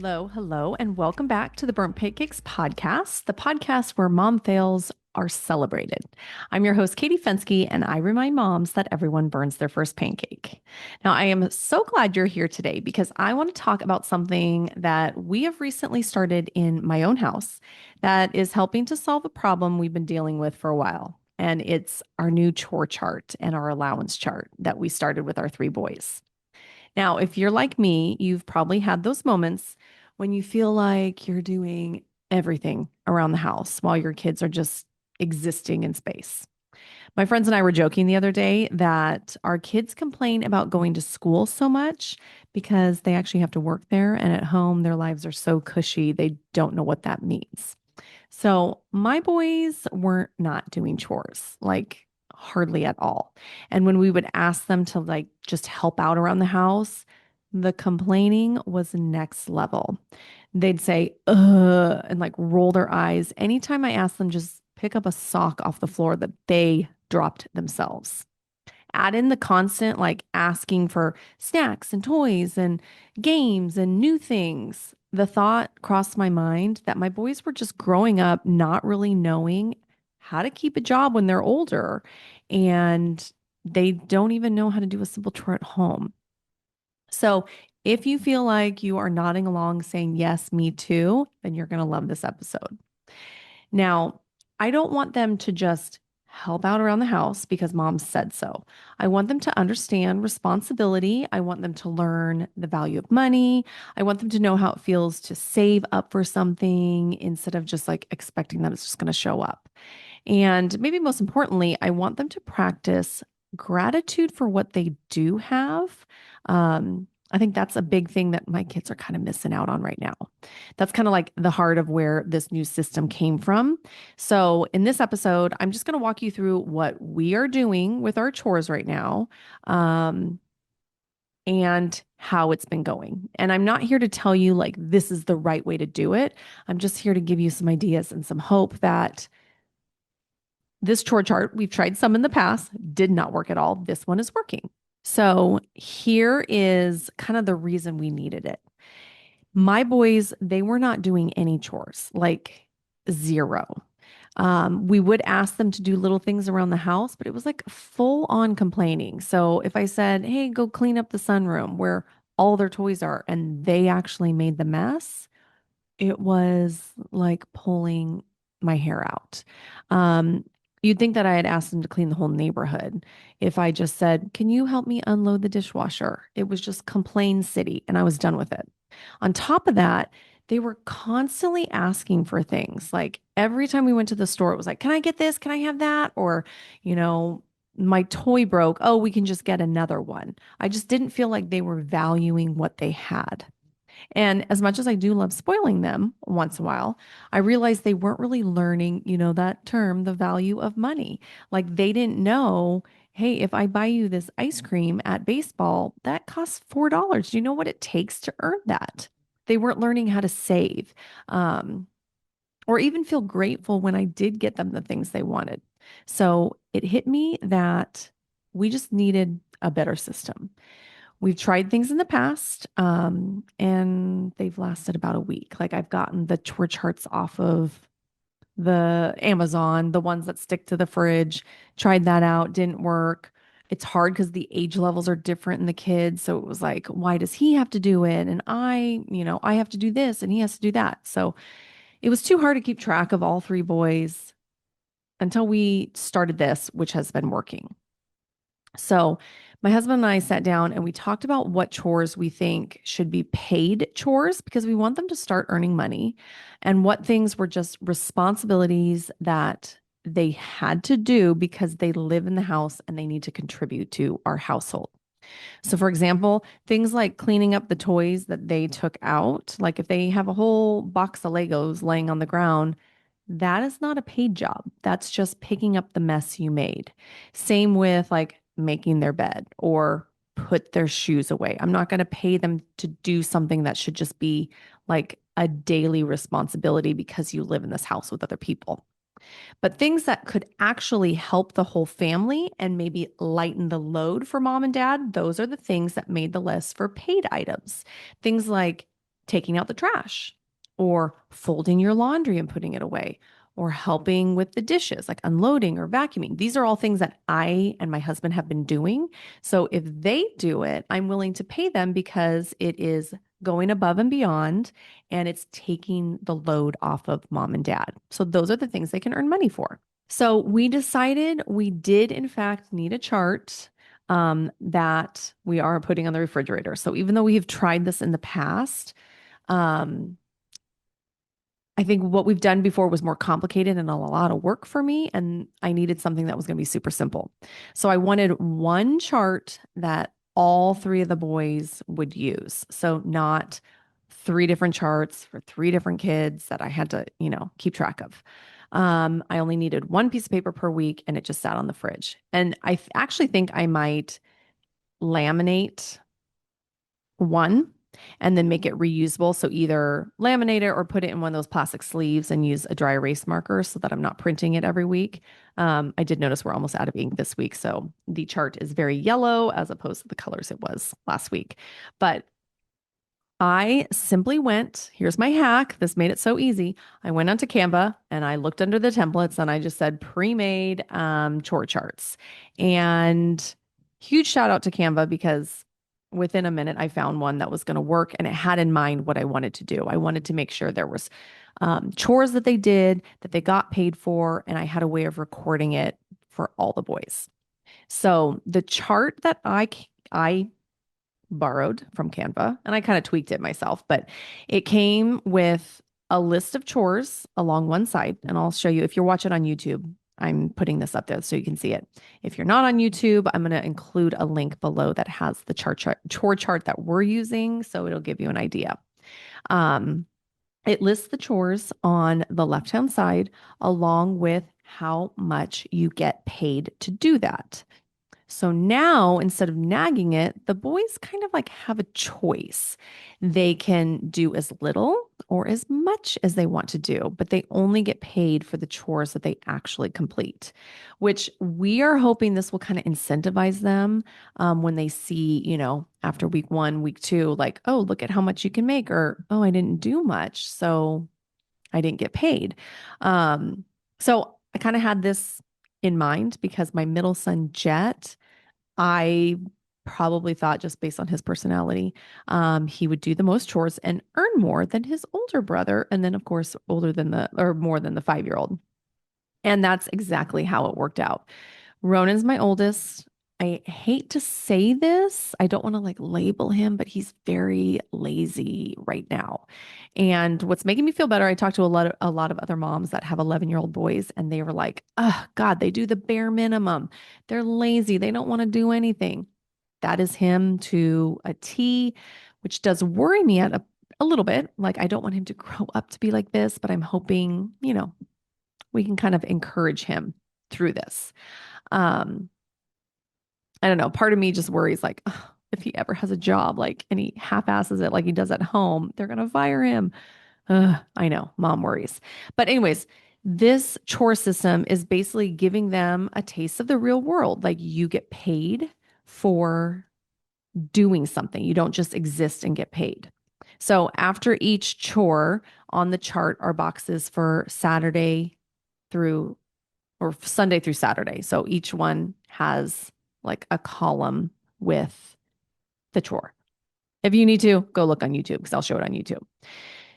Hello, and welcome back to the Burnt Pancakes podcast, the podcast where mom fails are celebrated. I'm your host, Katie Fensky, and I remind moms that everyone burns their first pancake. Now, I am so glad you're here today because I want to talk about something that we have recently started in my own house that is helping to solve a problem we've been dealing with for a while. And it's our new chore chart and our allowance chart that we started with our three boys. Now, if you're like me, you've probably had those moments when you feel like you're doing everything around the house while your kids are just existing in space. My friends and I were joking the other day that our kids complain about going to school so much because they actually have to work there, and at home, their lives are so cushy, they don't know what that means. So my boys weren't not doing chores, like hardly at all. And when we would ask them to like just help out around the house, the complaining was next level. They'd say, and like roll their eyes anytime I asked them just pick up a sock off the floor that they dropped themselves. Add in the constant like asking for snacks and toys and games and new things. The thought crossed my mind that my boys were just growing up not really knowing how to keep a job when they're older, and they don't even know how to do a simple chore at home. So, if you feel like you are nodding along saying, yes, me too, then you're going to love this episode. Now, I don't want them to just help out around the house because mom said so. I want them to understand responsibility. I want them to learn the value of money. I want them to know how it feels to save up for something instead of just like expecting that it's just going to show up. And maybe most importantly, I want them to practice gratitude for what they do have. I think that's a big thing that my kids are kind of missing out on right now. That's kind of like the heart of where this new system came from. So, in this episode, I'm just going to walk you through what we are doing with our chores right now. Um, and how it's been going. And I'm not here to tell you like this is the right way to do it. I'm just here to give you some ideas and some hope that this chore chart, we've tried some in the past, did not work at all. This one is working. So here is kind of the reason we needed it. My boys, they were not doing any chores, like zero. We would ask them to do little things around the house, but it was like full on complaining. So if I said, hey, go clean up the sunroom where all their toys are, and they actually made the mess, it was like pulling my hair out. Um, you'd think that I had asked them to clean the whole neighborhood. If I just said, can you help me unload the dishwasher? It was just complain city, and I was done with it. On top of that, they were constantly asking for things. Like every time we went to the store, it was like, can I get this? Can I have that? Or, you know, my toy broke. Oh, we can just get another one. I just didn't feel like they were valuing what they had. And as much as I do love spoiling them once in a while, I realized they weren't really learning, that term, the value of money. Like they didn't know, hey, if I buy you this ice cream at baseball, that costs $4. Do you know what it takes to earn that? They weren't learning how to save, um, or even feel grateful when I did get them the things they wanted. So it hit me that we just needed a better system. We've tried things in the past, and they've lasted about a week. Like I've gotten the chore charts off of the Amazon, the ones that stick to the fridge, tried that out, didn't work. It's hard because the age levels are different in the kids. So it was like, why does he have to do it? And I have to do this and he has to do that. So it was too hard to keep track of all three boys until we started this, which has been working. So, my husband and I sat down and we talked about what chores we think should be paid chores because we want them to start earning money, and what things were just responsibilities that they had to do because they live in the house and they need to contribute to our household. So, for example, things like cleaning up the toys that they took out, like if they have a whole box of Legos laying on the ground, that is not a paid job. That's just picking up the mess you made. Same with like making their bed or put their shoes away. I'm not going to pay them to do something that should just be like a daily responsibility because you live in this house with other people. But things that could actually help the whole family and maybe lighten the load for mom and dad, those are the things that made the list for paid items. Things like taking out the trash or folding your laundry and putting it away or helping with the dishes, like unloading or vacuuming. These are all things that I and my husband have been doing. So if they do it, I'm willing to pay them because it is going above and beyond and it's taking the load off of mom and dad. So those are the things they can earn money for. So we decided we did, in fact, need a chart that we are putting on the refrigerator. So even though we have tried this in the past, um, I think what we've done before was more complicated and a lot of work for me, and I needed something that was going to be super simple. So I wanted one chart that all three of the boys would use. So not three different charts for three different kids that I had to, keep track of. I only needed one piece of paper per week, and it just sat on the fridge. And I actually think I might laminate one and then make it reusable. So either laminate it or put it in one of those plastic sleeves and use a dry erase marker so that I'm not printing it every week. I did notice we're almost out of ink this week. So the chart is very yellow as opposed to the colors it was last week. But I simply here's my hack. This made it so easy. I went onto Canva and I looked under the templates and I just said pre-made chore charts. And huge shout out to Canva because within a minute I found one that was going to work and it had in mind what I wanted to do. I wanted to make sure there was chores that they did, that they got paid for, and I had a way of recording it for all the boys. So the chart that I borrowed from Canva, and I kind of tweaked it myself, but it came with a list of chores along one side. And I'll show you if you're watching on YouTube, I'm putting this up there so you can see it. If you're not on YouTube, I'm going to include a link below that has the chore chart that we're using. So it'll give you an idea. It lists the chores on the left-hand side along with how much you get paid to do that. So now, instead of nagging it, the boys kind of like have a choice. They can do as little or as much as they want to do, but they only get paid for the chores that they actually complete, which we are hoping this will kind of incentivize them when they see, after week 1, week 2, like, oh, look at how much you can make, or, oh, I didn't do much, so I didn't get paid. So I kind of had this in mind because my middle son, Jet, I probably thought just based on his personality, he would do the most chores and earn more than his older brother. And then of course, more than the 5-year-old. And that's exactly how it worked out. Ronan's my oldest. I hate to say this. I don't want to like label him, but he's very lazy right now. And what's making me feel better, I talked to a lot of other moms that have 11-year-old boys, and they were like, oh God, they do the bare minimum. They're lazy. They don't want to do anything. That is him to a T, which does worry me a little bit. Like, I don't want him to grow up to be like this, but I'm hoping, we can kind of encourage him through this. I don't know. Part of me just worries like, ugh, if he ever has a job, like, and he half-asses it like he does at home, they're going to fire him. I know, mom worries. But anyways, this chore system is basically giving them a taste of the real world. Like, you get paid for doing something. You don't just exist and get paid. So after each chore on the chart are boxes for Sunday through Saturday. So each one has like a column with the chore. If you need to, go look on YouTube because I'll show it on YouTube.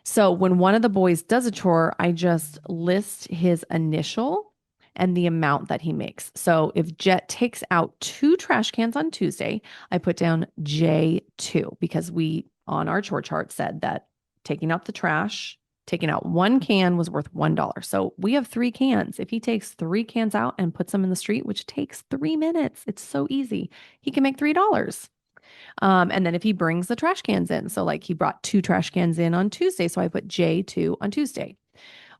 So when one of the boys does a chore, I just list his initial and the amount that he makes. So if Jet takes out 2 trash cans on Tuesday, I put down J2 because we on our chore chart said that taking out one can was worth $1. So we have 3 cans. If he takes 3 cans out and puts them in the street, which takes 3 minutes, it's so easy. He can make $3. And then if he brings the trash cans in, so like he brought 2 trash cans in on Tuesday, so I put J2 on Tuesday.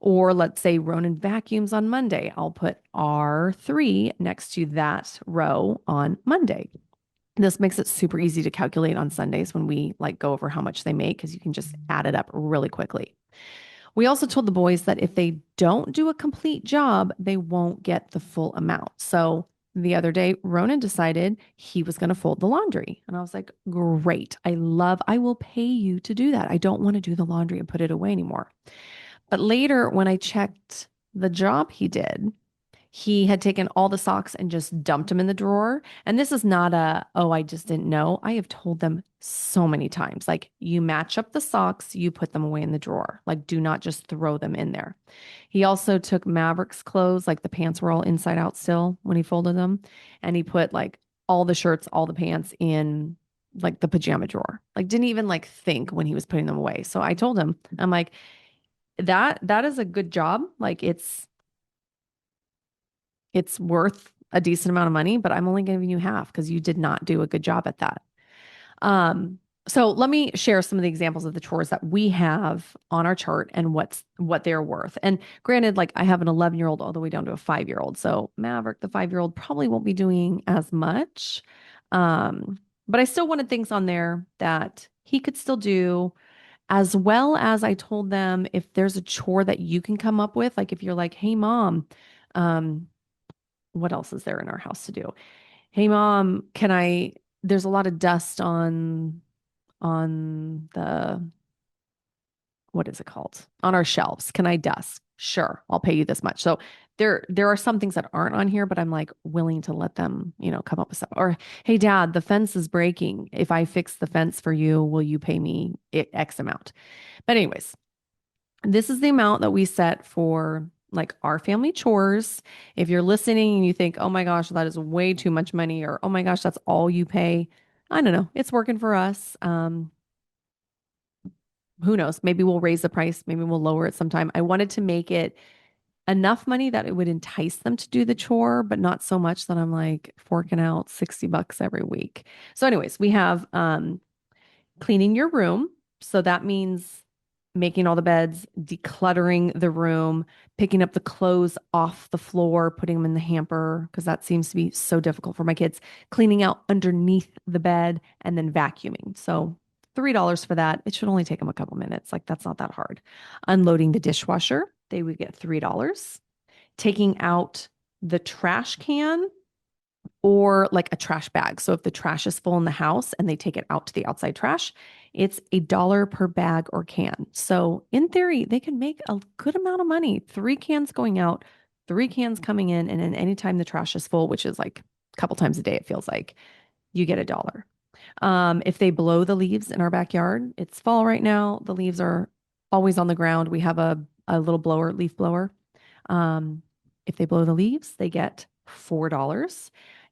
Or let's say Ronan vacuums on Monday, I'll put R3 next to that row on Monday. This makes it super easy to calculate on Sundays when we like go over how much they make because you can just add it up really quickly. We also told the boys that if they don't do a complete job, they won't get the full amount. So the other day, Ronan decided he was going to fold the laundry. And I was like, great. I will pay you to do that. I don't want to do the laundry and put it away anymore. But later, when I checked the job he did, he had taken all the socks and just dumped them in the drawer. And this is not oh, I just didn't know. I have told them so many times, like, you match up the socks, you put them away in the drawer. Like, do not just throw them in there. He also took Maverick's clothes, like the pants were all inside out still when he folded them. And he put like all the shirts, all the pants in like the pajama drawer. Like, didn't even like think when he was putting them away. So I told him, I'm like, that is a good job. Like, it's worth a decent amount of money, but I'm only giving you half because you did not do a good job at that. So let me share some of the examples of the chores that we have on our chart and what they're worth. And granted, like, I have an 11-year-old all the way down to a 5-year-old. So Maverick, the 5-year-old, probably won't be doing as much. But I still wanted things on there that he could still do, as well as I told them, if there's a chore that you can come up with, like if you're like, hey, mom, um, what else is there in our house to do? Hey, mom, there's a lot of dust on the, what is it called? On our shelves. Can I dust? Sure, I'll pay you this much. So there are some things that aren't on here, but I'm like willing to let them, come up with stuff. Or, hey, dad, the fence is breaking. If I fix the fence for you, will you pay me X amount? But anyways, this is the amount that we set for like our family chores. If you're listening and you think, oh my gosh, that is way too much money, or oh my gosh, that's all you pay. I don't know. It's working for us. Who knows? Maybe we'll raise the price. Maybe we'll lower it sometime. I wanted to make it enough money that it would entice them to do the chore, but not so much that I'm like forking out $60 every week. So anyways, we have cleaning your room. So that means making all the beds, decluttering the room, picking up the clothes off the floor, putting them in the hamper, because that seems to be so difficult for my kids, cleaning out underneath the bed, and then vacuuming. So $3 for that. It should only take them a couple minutes. Like, that's not that hard. Unloading the dishwasher, they would get $3. Taking out the trash can, or like a trash bag. So if the trash is full in the house and they take it out to the outside trash, it's $1 per bag or can. So in theory, they can make a good amount of money. 3 cans going out, 3 cans coming in, and then anytime the trash is full, which is like a couple times a day, it feels like, you get $1. If they blow the leaves in our backyard, it's fall right now. The leaves are always on the ground. We have a little blower, leaf blower. If they blow the leaves, they get $4.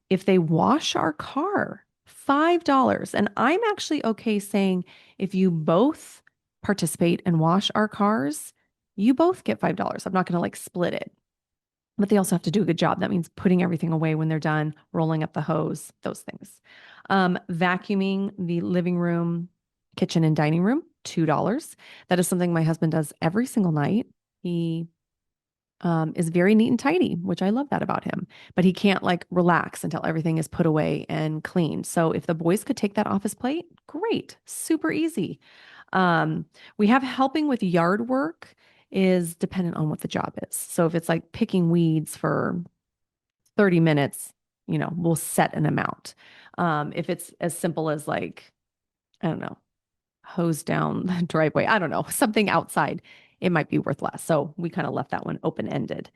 If they wash our car, $5. And I'm actually okay saying, if you both participate and wash our cars, you both get $5. I'm not going to like split it. But they also have to do a good job. That means putting everything away when they're done, rolling up the hose, those things. Vacuuming the living room, kitchen, and dining room, $2. That is something my husband does every single night. He is very neat and tidy, which I love that about him. But he can't like relax until everything is put away and clean. So if the boys could take that off his plate, great, super easy. We have helping with yard work is dependent on what the job is. So if it's like picking weeds for 30 minutes, we'll set an amount. If it's as simple as like, I don't know, hose down the driveway, I don't know, something outside, it might be worth less. So we kind of left that one open-ended.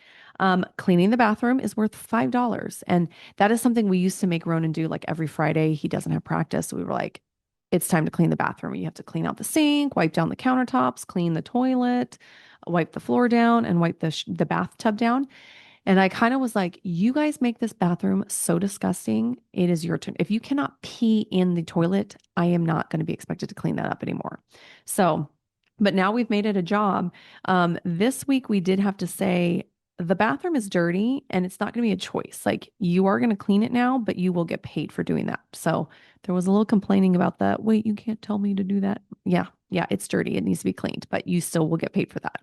Cleaning the bathroom is worth $5. And that is something we used to make Ronan do like every Friday. He doesn't have practice. So we were like, it's time to clean the bathroom. You have to clean out the sink, wipe down the countertops, clean the toilet, wipe the floor down, and wipe the bathtub down. And I kind of was like, you guys make this bathroom so disgusting. It is your turn. If you cannot pee in the toilet, I am not going to be expected to clean that up anymore. So, but now we've made it a job. This week we did have to say, the bathroom is dirty and it's not going to be a choice. Like, you are going to clean it now, but you will get paid for doing that. So there was a little complaining about that. Wait, you can't tell me to do that. Yeah, it's dirty. It needs to be cleaned, but you still will get paid for that.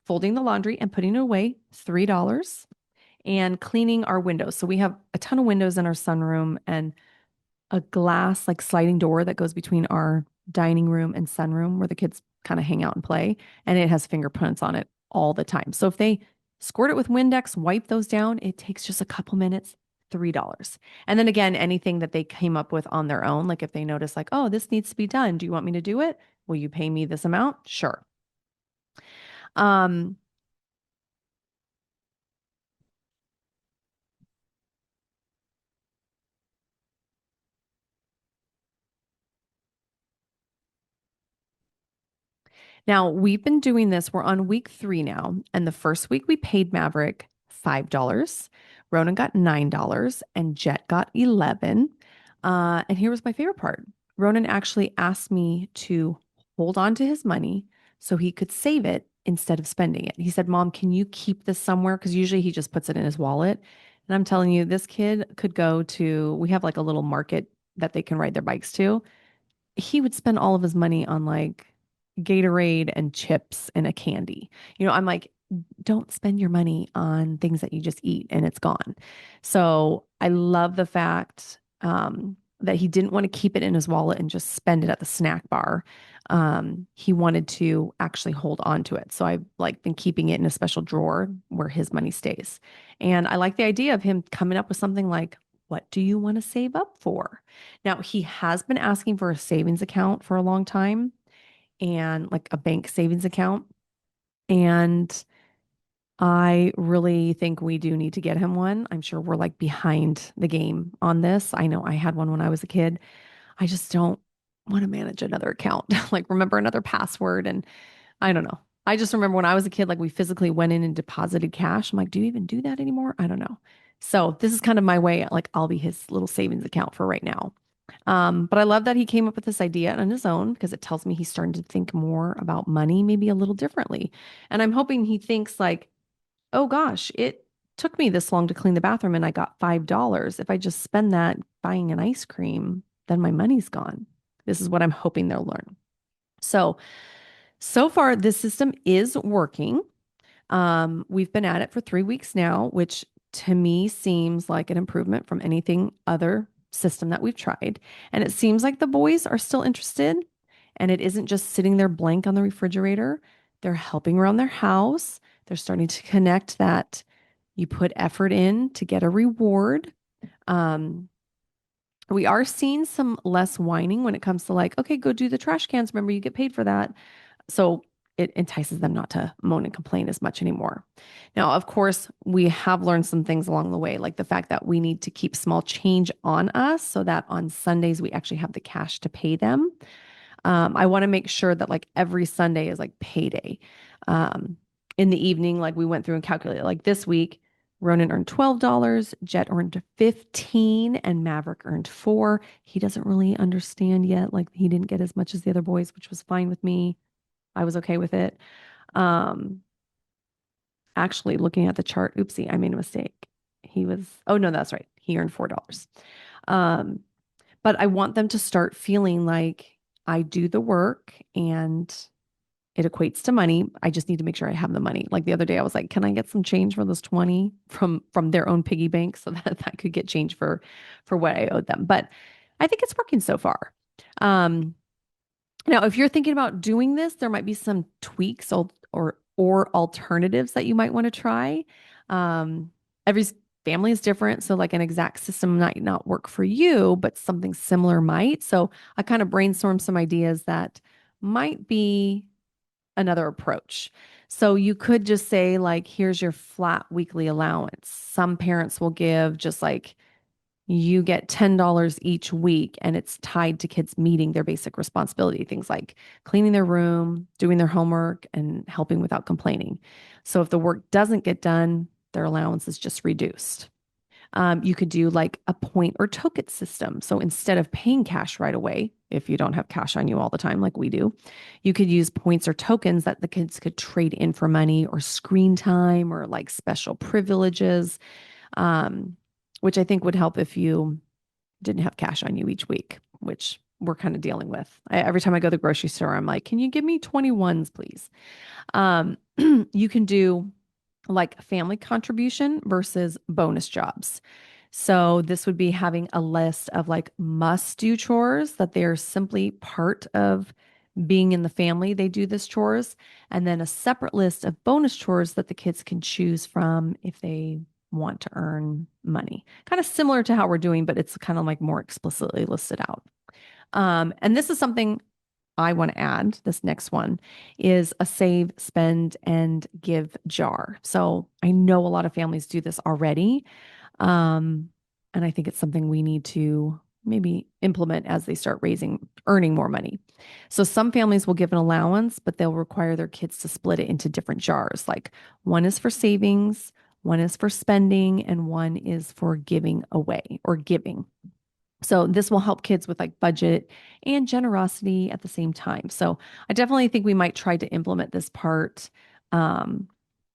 Folding the laundry and putting it away, $3. And cleaning our windows. So we have a ton of windows in our sunroom and a glass like sliding door that goes between our dining room and sunroom where the kids kind of hang out and play. And it has fingerprints on it all the time. So if they squirt it with Windex, wipe those down. It takes just a couple minutes, $3. And then again, anything that they came up with on their own, like if they notice, like, oh, this needs to be done. Do you want me to do it? Will you pay me this amount? Sure. Um, Now, we've been doing this. We're on week 3 now. And the first week we paid Maverick $5. Ronan got $9 and Jet got 11. And here was my favorite part. Ronan actually asked me to hold on to his money so he could save it instead of spending it. He said, Mom, can you keep this somewhere? Because usually he just puts it in his wallet. And I'm telling you, this kid could go to, we have like a little market that they can ride their bikes to. He would spend all of his money on like Gatorade and chips and a candy. I'm like, don't spend your money on things that you just eat and it's gone. So I love the fact that he didn't want to keep it in his wallet and just spend it at the snack bar. He wanted to actually hold on to it. So I've like been keeping it in a special drawer where his money stays. And I like the idea of him coming up with something like, what do you want to save up for? Now, he has been asking for a savings account for a long time and like a bank savings account. And I really think we do need to get him one. I'm sure we're like behind the game on this. I know I had one when I was a kid. I just don't want to manage another account, like remember another password. And I don't know. I just remember when I was a kid, like we physically went in and deposited cash. I'm like, do you even do that anymore? I don't know. So this is kind of my way. Like I'll be his little savings account for right now. But I love that he came up with this idea on his own because it tells me he's starting to think more about money, maybe a little differently. And I'm hoping he thinks like, oh gosh, it took me this long to clean the bathroom and I got $5. If I just spend that buying an ice cream, then my money's gone. This is what I'm hoping they'll learn. So far, this system is working. We've been at it for 3 weeks now, which to me seems like an improvement from anything other system that we've tried. And it seems like the boys are still interested and it isn't just sitting there blank on the refrigerator. They're helping around their house. They're starting to connect that you put effort in to get a reward. Um, we are seeing some less whining when it comes to like, okay, go do the trash cans. Remember, you get paid for that. So it entices them not to moan and complain as much anymore. Now, of course, we have learned some things along the way, like the fact that we need to keep small change on us so that on Sundays we actually have the cash to pay them. I want to make sure that like every Sunday is like payday. In the evening, like we went through and calculated, like this week, Ronan earned $12, Jet earned 15, and Maverick earned 4. He doesn't really understand yet. Like he didn't get as much as the other boys, which was fine with me. I was okay with it. Um, Actually, looking at the chart, oopsie, I made a mistake. Oh no, that's right. He earned $4. Um, but I want them to start feeling like I do the work and it equates to money. I just need to make sure I have the money. Like the other day, I was like, can I get some change for those 20 from their own piggy bank so that I could get change for what I owed them. But I think it's working so far. Now, if you're thinking about doing this, there might be some tweaks or alternatives that you might want to try. Every family is different, so like an exact system might not work for you, but something similar might. So I kind of brainstormed some ideas that might be another approach. So you could just say like, here's your flat weekly allowance. Some parents will give just like you get $10 each week and it's tied to kids meeting their basic responsibility, things like cleaning their room, doing their homework, and helping without complaining. So if the work doesn't get done, their allowance is just reduced. You could do like a point or token system. So instead of paying cash right away, if you don't have cash on you all the time like we do, you could use points or tokens that the kids could trade in for money or screen time or like special privileges, um, which I think would help if you didn't have cash on you each week, which we're kind of dealing with. Every time I go to the grocery store, I'm like, can you give me 21s, please? You can do like family contribution versus bonus jobs. So this would be having a list of like must do chores that they're simply part of being in the family, they do this chores, and then a separate list of bonus chores that the kids can choose from if they want to earn money. Kind of similar to how we're doing, but it's kind of like more explicitly listed out. And this is something I want to add. This next one is a save, spend, and give jar. So I know a lot of families do this already. Um, and I think it's something we need to maybe implement as they start earning more money. So some families will give an allowance, but they'll require their kids to split it into different jars. Like one is for savings, one is for spending, and one is for giving away or giving. So this will help kids with like budget and generosity at the same time. So I definitely think we might try to implement this part, um,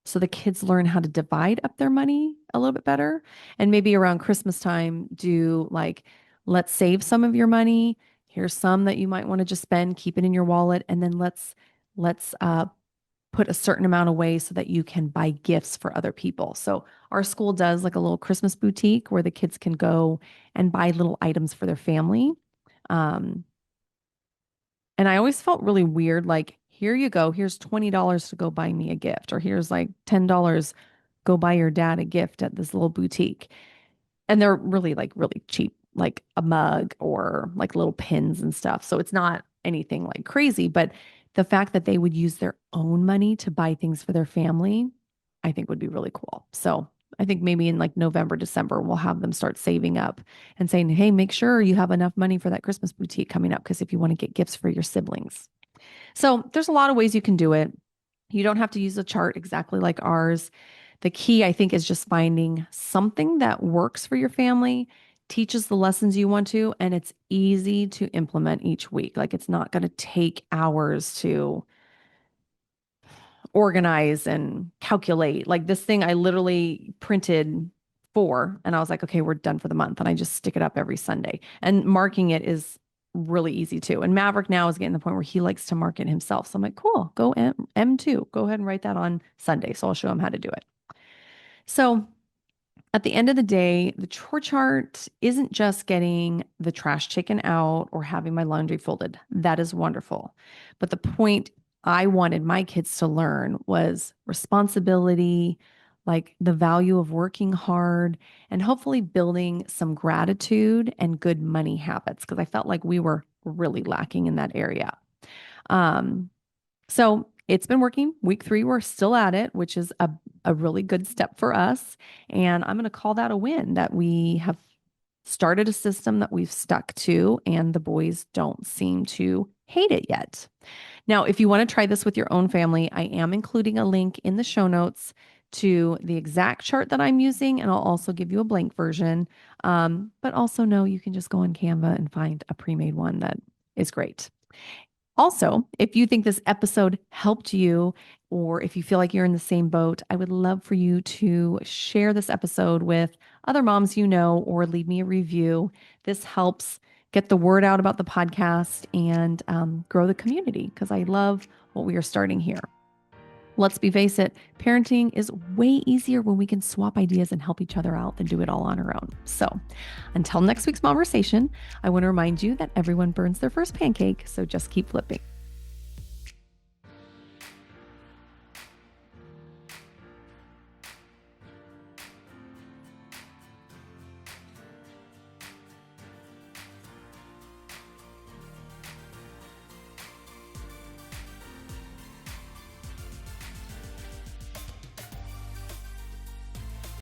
so the kids learn how to divide up their money a little bit better. And maybe around Christmas time, do like, let's save some of your money. Here's some that you might want to just spend, keep it in your wallet, and then let's put a certain amount away so that you can buy gifts for other people. So our school does like a little Christmas boutique where the kids can go and buy little items for their family. Um, and I always felt really weird, like, here you go, here's $20 to go buy me a gift, or here's like $10, go buy your dad a gift at this little boutique. And they're really cheap, like a mug or like little pins and stuff. So it's not anything like crazy, but the fact that they would use their own money to buy things for their family, I think would be really cool. So I think maybe in like November, December, we'll have them start saving up and saying, hey, make sure you have enough money for that Christmas boutique coming up, because if you want to get gifts for your siblings. So there's a lot of ways you can do it. You don't have to use a chart exactly like ours. The key, I think, is just finding something that works for your family, teaches the lessons you want to, and it's easy to implement each week. Like it's not going to take hours to organize and calculate. Like this thing I literally printed for, and I was like, okay, we're done for the month. And I just stick it up every Sunday. And marking it is really easy too. And Maverick now is getting to the point where he likes to mark it himself. So I'm like, cool, go M2, go ahead and write that on Sunday. So I'll show him how to do it. So at the end of the day, the chore chart isn't just getting the trash taken out or having my laundry folded. That is wonderful. But the point I wanted my kids to learn was responsibility, like the value of working hard, and hopefully building some gratitude and good money habits, because I felt like we were really lacking in that area. So it's been working. Week 3, we're still at it, which is a really good step for us. And I'm going to call that a win, that we have started a system that we've stuck to, and the boys don't seem to hate it yet. Now, if you want to try this with your own family, I am including a link in the show notes to the exact chart that I'm using, and I'll also give you a blank version. But also know you can just go on Canva and find a pre-made one that is great. Also, if you think this episode helped you, or if you feel like you're in the same boat, I would love for you to share this episode with other moms you know, or leave me a review. This helps get the word out about the podcast and grow the community, because I love what we are starting here. Let's face it, parenting is way easier when we can swap ideas and help each other out than do it all on our own. So until next week's Momversation, I want to remind you that everyone burns their first pancake, so just keep flipping.